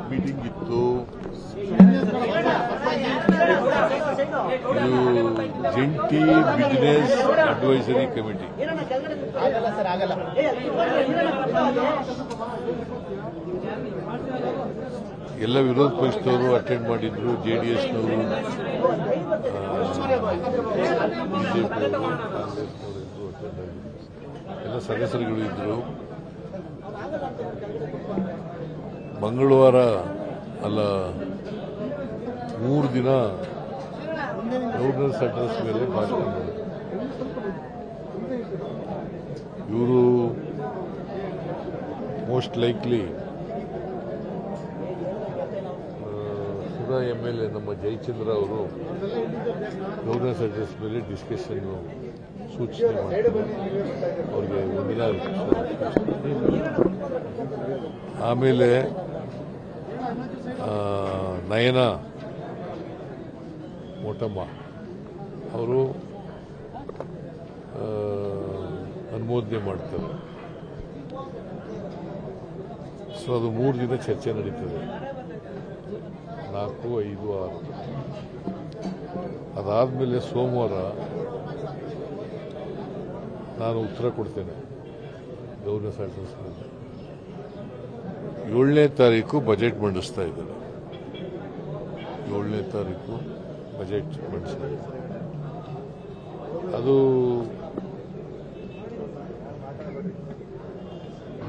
Meeting ಇತ್ತು. ಇದು ಜಂಟಿ ಬಿಸಿನೆಸ್ ಅಡ್ವೈಸರಿ ಕಮಿಟಿ. ಎಲ್ಲ ವಿರೋಧ ಪಕ್ಷದವರು ಅಟೆಂಡ್ ಮಾಡಿದ್ರು, ಜೆಡಿಎಸ್ನವರು, ಬಿಜೆಪಿಯವರು, ಕಾಂಗ್ರೆಸ್ನವರು ಇದ್ರು, ಅಟೆಂಡ್ ಆಗಿದ್ರು. ಎಲ್ಲ ಸದಸ್ಯರುಗಳು ಇದ್ರು. ಮಂಗಳವಾರ ಅಲ್ಲ 3 ದಿನ ಗವರ್ನರ್ಸ್ ಅಡ್ರೆಸ್ ಮೇಲೆ ಭಾಷಣ ಮಾಡಿದ್ರು. ಇವರು ಮೋಸ್ಟ್ ಲೈಕ್ಲಿ ಸುಧಾ MLA ನಮ್ಮ ಜಯಚಂದ್ರ ಅವರು ಗವರ್ನರ್ಸ್ ಅಡ್ರೆಸ್ ಮೇಲೆ ಡಿಸ್ಕಷನ್ ಸೂಚನೆ ಮಾಡಿದ್ರು. ಅವ್ರಿಗೆ ಒಂದಿನ ಆಮೇಲೆ ನಯನ ಮೋಟಮ್ಮ ಅವರು ಅನುಮೋದನೆ ಮಾಡ್ತಾರೆ. ಸೊ ಅದು 3 ದಿನ ಚರ್ಚೆ ನಡೀತದೆ, 4, 5, 6. ಅದಾದಮೇಲೆ ಸೋಮವಾರ ನಾನು ಉತ್ತರ ಕೊಡ್ತೇನೆ ಗವರ್ನರ್ಸ್ ಅಡ್ರೆಸ್ ಮೇಲೆ. 7ನೇ ತಾರೀಕು ಬಜೆಟ್ ಮಂಡಿಸ್ತಾ ಇದ್ದಾರೆ. 7ನೇ ತಾರೀಕು ಬಜೆಟ್ ಮಂಡಿಸ್ತಾ ಇದ್ದಾರೆ. ಅದು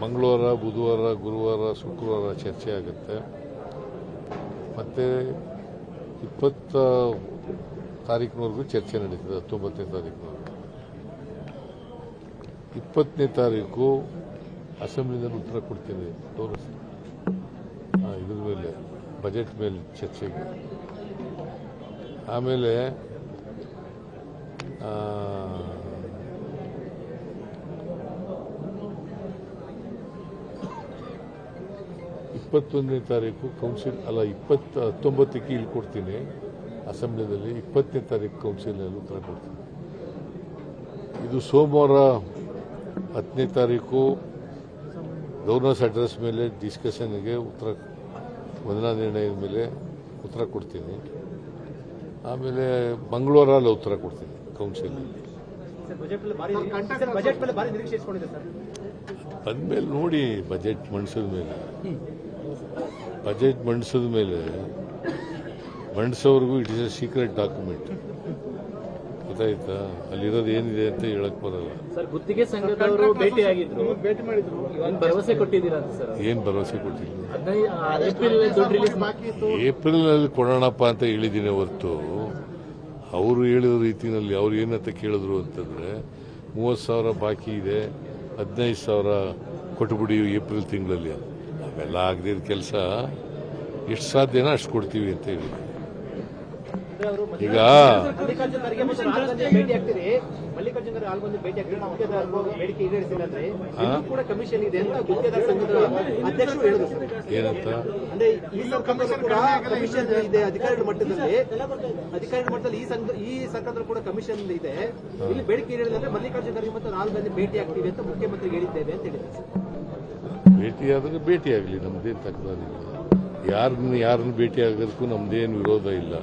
ಮಂಗಳವಾರ, ಬುಧವಾರ, ಗುರುವಾರ, ಶುಕ್ರವಾರ ಚರ್ಚೆ ಆಗುತ್ತೆ. ಮತ್ತೆ 20 ತಾರೀಕಿನವರೆಗೂ ಚರ್ಚೆ ನಡೀತದೆ. 19ನೇ ತಾರೀಕಿನವರೆಗೂ. 20ನೇ ತಾರೀಕು ಅಸೆಂಬ್ಲಿನಲ್ಲಿ ಉತ್ತರ ಕೊಡ್ತೀನಿ ಇದ್ರ ಮೇಲೆ, ಬಜೆಟ್ ಮೇಲೆ ಚರ್ಚೆಗೆ. ಆಮೇಲೆ 21ನೇ ತಾರೀಕು ಕೌನ್ಸಿಲ್ ಅಲ್ಲ, 19ಕ್ಕೆ ಇಲ್ಲಿ ಕೊಡ್ತೀನಿ ಅಸೆಂಬ್ಲಿನಲ್ಲಿ. 20ನೇ ತಾರೀಕು ಕೌನ್ಸಿಲ್ನಲ್ಲಿ ಉತ್ತರ ಕೊಡ್ತೀನಿ. ಇದು ಸೋಮವಾರ 10ನೇ ತಾರೀಕು ಗವರ್ನರ್ಸ್ ಅಡ್ರೆಸ್ ಮೇಲೆ ಡಿಸ್ಕಷನ್ಗೆ ಉತ್ತರ, ವಂದನಾ ನಿರ್ಣಯದ ಮೇಲೆ ಉತ್ತರ ಕೊಡ್ತೀನಿ. ಆಮೇಲೆ ಮಂಗಳವಾರ ಅಲ್ಲ ಉತ್ತರ ಕೊಡ್ತೀನಿ ಕೌನ್ಸಿಲ್ನಲ್ಲಿ. ಬಂದ್ಮೇಲೆ ನೋಡಿ, ಬಜೆಟ್ ಮಂಡಿಸಿದ ಮೇಲೆ ಮಂಡಿಸೋವರೆಗೂ it is a secret document. ಗೊತ್ತಾಯ್ತಾ? ಅಲ್ಲಿರೋದು ಏನಿದೆ ಅಂತ ಹೇಳಕ್ ಬರಲ್ಲ. ಸರ್, ಗುತ್ತಿಗೆ ಸಂಘದವರು ಭೇಟಿ ಮಾಡಿದ್ರು, ಭರವಸೆ ಕೊಟ್ಟಿದ್ದೀರಾ ಸರ್? ಏನ್ ಭರವಸೆ ಕೊಟ್ಟಿದ್ರು? ಏಪ್ರಿಲ್ನಲ್ಲಿ ಕೊಡೋಣಪ್ಪ ಅಂತ ಹೇಳಿದ್ದೀನಿ ಹೊರತು ಅವರು ಹೇಳಿದ ರೀತಿಯಲ್ಲಿ ಅವ್ರು ಏನಂತ ಕೇಳಿದ್ರು ಅಂತಂದ್ರೆ 30,000 ಬಾಕಿ ಇದೆ, 15,000 ಕೊಟ್ಬಿಡಿ ಏಪ್ರಿಲ್ ತಿಂಗಳಲ್ಲಿ. ಅವೆಲ್ಲ ಆಗದಿದ್ದ ಕೆಲಸ ಎಷ್ಟು ಸಾಧ್ಯನೋ ಅಷ್ಟು ಕೊಡ್ತೀವಿ ಅಂತ ಹೇಳಿ. ಈಗ ಏನಂತ ಅಧಿಕಾರಿಗಳ ಮಟ್ಟದಲ್ಲಿ ಈ ಸರ್ಕಾರದಲ್ಲೂ ಕೂಡ ಕಮಿಷನ್ ಇದೆ. ಇಲ್ಲಿ ಬೇಡಿಕೆ ಹೇಳಿದ್ರೆ ಮಲ್ಲಿಕಾರ್ಜುನ ಖರ್ಗೆ ಮತ್ತು ರಾಹುಲ್ ಗಾಂಧಿ ಭೇಟಿ ಆಗ್ತೀವಿ ಅಂತ ಮುಖ್ಯಮಂತ್ರಿಗೆ ಹೇಳಿದ್ದೇವೆ ಅಂತ ಹೇಳಿದ್ದಾರೆ. ಭೇಟಿಯಾದ್ರೆ ಭೇಟಿಯಾಗಲಿ, ನಮ್ದೇನು ತಕರಾರಿಲ್ಲ. ಯಾರನ್ನ ಭೇಟಿ ಆಗೋದಕ್ಕೂ ನಮ್ದೇನು ವಿರೋಧ ಇಲ್ಲ.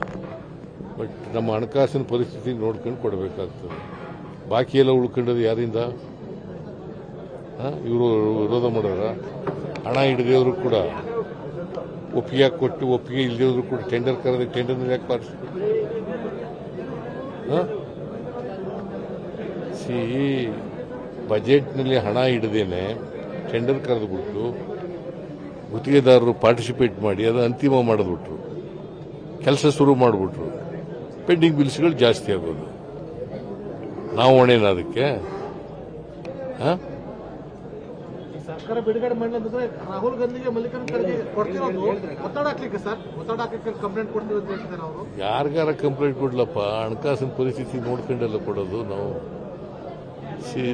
ಬಟ್ ನಮ್ಮ ಹಣಕಾಸಿನ ಪರಿಸ್ಥಿತಿ ನೋಡ್ಕೊಂಡು ಕೊಡಬೇಕಾಗ್ತದೆ. ಬಾಕಿ ಎಲ್ಲ ಉಳ್ಕೊಂಡದು ಯಾರಿಂದ? ಇವರು ವಿರೋಧ ಮಾಡೋರ? ಹಣ ಹಿಡಿದವರು ಕೂಡ ಒಪ್ಪಿಗೆ ಕೊಟ್ಟು, ಒಪ್ಪಿಗೆ ಇಲ್ಲದವರು ಕೂಡ ಟೆಂಡರ್ ಕರೆದ ಟೆಂಡರ್ನಲ್ಲಿ ಯಾಕೆ ಪಾಲಿಸ್ತಾರೆ? ಬಜೆಟ್ನಲ್ಲಿ ಹಣ ಹಿಡದೇನೆ ಟೆಂಡರ್ ಕರೆದುಬಿಟ್ಟು ಗುತ್ತಿಗೆದಾರರು ಪಾರ್ಟಿಸಿಪೇಟ್ ಮಾಡಿ ಅದು ಅಂತಿಮ ಮಾಡಿದ್ಬಿಟ್ರು, ಕೆಲಸ ಶುರು ಮಾಡಿಬಿಟ್ರು. ಪೆಂಡಿಂಗ್ ಬಿಲ್ಸ್ಗಳು ಜಾಸ್ತಿ ಆಗೋದು. ನಾವು ಹೊಣೆನ ಅದಕ್ಕೆ? ಸರ್ಕಾರ ಬಿಡುಗಡೆ ಮಾಡಿದ್ರೆ ರಾಹುಲ್ ಗಾಂಧಿಗೆ ಮಲ್ಲಿಕಾರ್ಜುನ ಖರ್ಗೆ ಕೊಡ್ತಿರೋದು ಒತ್ತಡ ಹಾಕ್ಲಿಕ್ಕೆ ಸರ್, ಒತ್ತಡ ಹಾಕಕ್ಕೆ ಕಂಪ್ಲೇಂಟ್ ಕೊಡ್ತೀವಿ ಅಂತ ಹೇಳ್ತಾರೆ ಅವರು. ಯಾರಿಗಾರ ಕಂಪ್ಲೇಂಟ್ ಕೊಡ್ಲಪ್ಪ, ಹಣಕಾಸಿನ ಪರಿಸ್ಥಿತಿ ನೋಡ್ಕೊಂಡೆಲ್ಲ ಕೊಡೋದು ನಾವು.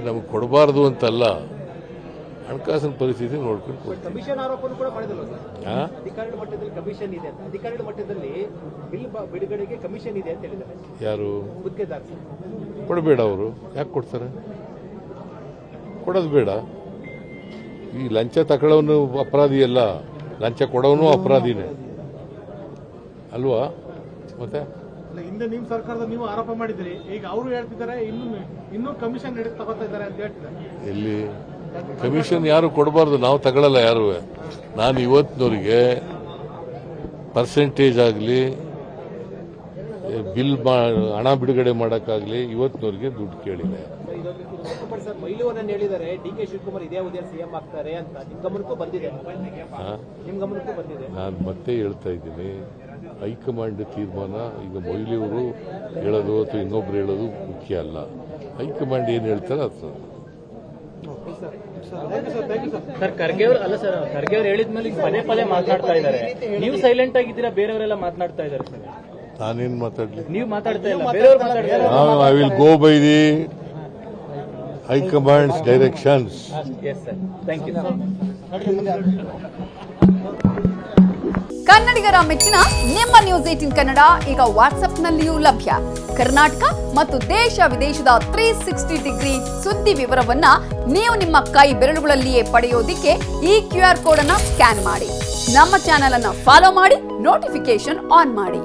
ನಮಗೆ ಕೊಡಬಾರ್ದು ಅಂತಲ್ಲ, ಹಣಕಾಸಿನ ಪರಿಸ್ಥಿತಿ ನೋಡ್ಕೊಂಡು ಕೊಡ್ತೀವಿ. ಕಮಿಷನ್ ಆರೋಪನೂ ಕೂಡ ಮಾಡಿದಲ್ಲ ಸರ್, ಅಧಿಕಾರಿಗಳ ಮಟ್ಟದಲ್ಲಿ ಕಮಿಷನ್ ಇದೆ ಅಂತ. ಅಧಿಕಾರಿಗಳ ಮಟ್ಟದಲ್ಲಿ ಬಿಲ್ ಬಿಡುಗಡೆಗೆ ಕಮಿಷನ್ ಇದೆ ಅಂತ ಹೇಳಿದ್ದಾರೆ ಯಾರು? ಗುತ್ತಿಗೆದಾರ ಸರ್. ಕೊಡಬೇಡ ಅವರು ಯಾಕೆ ಕೊಡ್ತಾರೆ? ಕೊಡೋದು ಬೇಡ. ಈ ಲಂಚ ತಗೊಳ್ಳೋನು ಅಪರಾಧಿ ಅಲ್ಲ, ಲಂಚ ಕೊಡೋನು ಅಪರಾಧಿನೇ ಅಲ್ವಾ? ಮತ್ತೆ ಹಿಂದೆ ನಿಮ್ಮ ಸರ್ಕಾರದ ನೀವು ಆರೋಪ ಮಾಡಿದ್ರಿ, ಈಗ ಅವರು ಹೇಳ್ತಿದ್ದಾರೆ ಇನ್ನೂ ಕಮಿಷನ್ ತಗೋತಾ ಇದ್ದಾರೆ ಅಂತ ಹೇಳ್ತಿದ್ದಾರೆ. ಎಲ್ಲಿ ಕಮಿಷನ್ ಯಾರು ಕೊಡಬಾರ್ದು, ನಾವು ತಗೊಳ್ಳಲ್ಲ ಯಾರು. ನಾನು ಇವತ್ತಿನವರಿಗೆ ಪರ್ಸೆಂಟೇಜ್ ಆಗಲಿ ಬಿಲ್ ಹಣ ಬಿಡುಗಡೆ ಮಾಡೋಕ್ಕಾಗಲಿ ಇವತ್ತಿನವರಿಗೆ ದುಡ್ಡು ಕೇಳಿಲ್ಲ. ಸರ್ ಮೈಲೂರನ್ನು ಹೇಳಿದ್ದಾರೆ ಡಿ.ಕೆ. ಶಿವಕುಮಾರ್ ಇದೇ ಅವಧಿಯ ಸಿಎಂ ಆಗ್ತಾರೆ ಅಂತ ನಿಮ್ ಗಮನಕ್ಕೂ ಬಂದಿದೆ? ನಿಮ್ ಗಮನಕ್ಕೂ ಬಂದಿದೆ? ನಾನು ಮತ್ತೆ ಹೇಳ್ತಾ ಇದ್ದೀನಿ, ಹೈಕಮಾಂಡ್ ತೀರ್ಮಾನ. ಈಗ ಮೊಯ್ಲಿಯವರು ಹೇಳೋದು ಅಥವಾ ಇನ್ನೊಬ್ರು ಹೇಳೋದು ಮುಖ್ಯ ಅಲ್ಲ. ಹೈಕಮಾಂಡ್ ಏನು ಹೇಳ್ತಾರೆ ಅದು. ಸರ್ ಖರ್ಗೆ ಅವರು ಅಲ್ಲ ಸರ್, ಖರ್ಗೆ ಅವರು ಹೇಳಿದ್ಮೇಲೆ ಪದೇ ಪದೇ ಮಾತನಾಡ್ತಾ ಇದ್ದಾರೆ. ನೀವು ಸೈಲೆಂಟ್ ಆಗಿದ್ದೀರಾ, ಬೇರೆಯವರೆಲ್ಲ ಮಾತನಾಡ್ತಾ ಇದ್ದಾರೆ ಸರ್. ನಾನೇನು ಮಾತಾಡ್ಲಿ? ನೀವು ಮಾತಾಡ್ತಾ ಇಲ್ಲ, ಬೇರೆಯವರು ಮಾತಾಡ್ತಾ ಇದ್ದಾರೆ. I will go by the high command's directions. Yes sir, thank you. ಕನ್ನಡಿಗರ ಮೆಚ್ಚಿನ ನಿಮ್ಮ ನ್ಯೂಸ್ 18 ಕನ್ನಡ ಈಗ ವಾಟ್ಸ್ಆಪ್ನಲ್ಲಿಯೂ ಲಭ್ಯ. ಕರ್ನಾಟಕ ಮತ್ತು ದೇಶ ವಿದೇಶದ 360 ಡಿಗ್ರಿ ಸುದ್ದಿ ವಿವರವನ್ನ ನೀವು ನಿಮ್ಮ ಕೈ ಬೆರಳುಗಳಲ್ಲಿಯೇ ಪಡೆಯೋದಿಕ್ಕೆ ಈ QR ಕೋಡ್ ಅನ್ನ ಸ್ಕ್ಯಾನ್ ಮಾಡಿ. ನಮ್ಮ ಚಾನೆಲ್ ಅನ್ನ ಫಾಲೋ ಮಾಡಿ, ನೋಟಿಫಿಕೇಶನ್ ಆನ್ ಮಾಡಿ.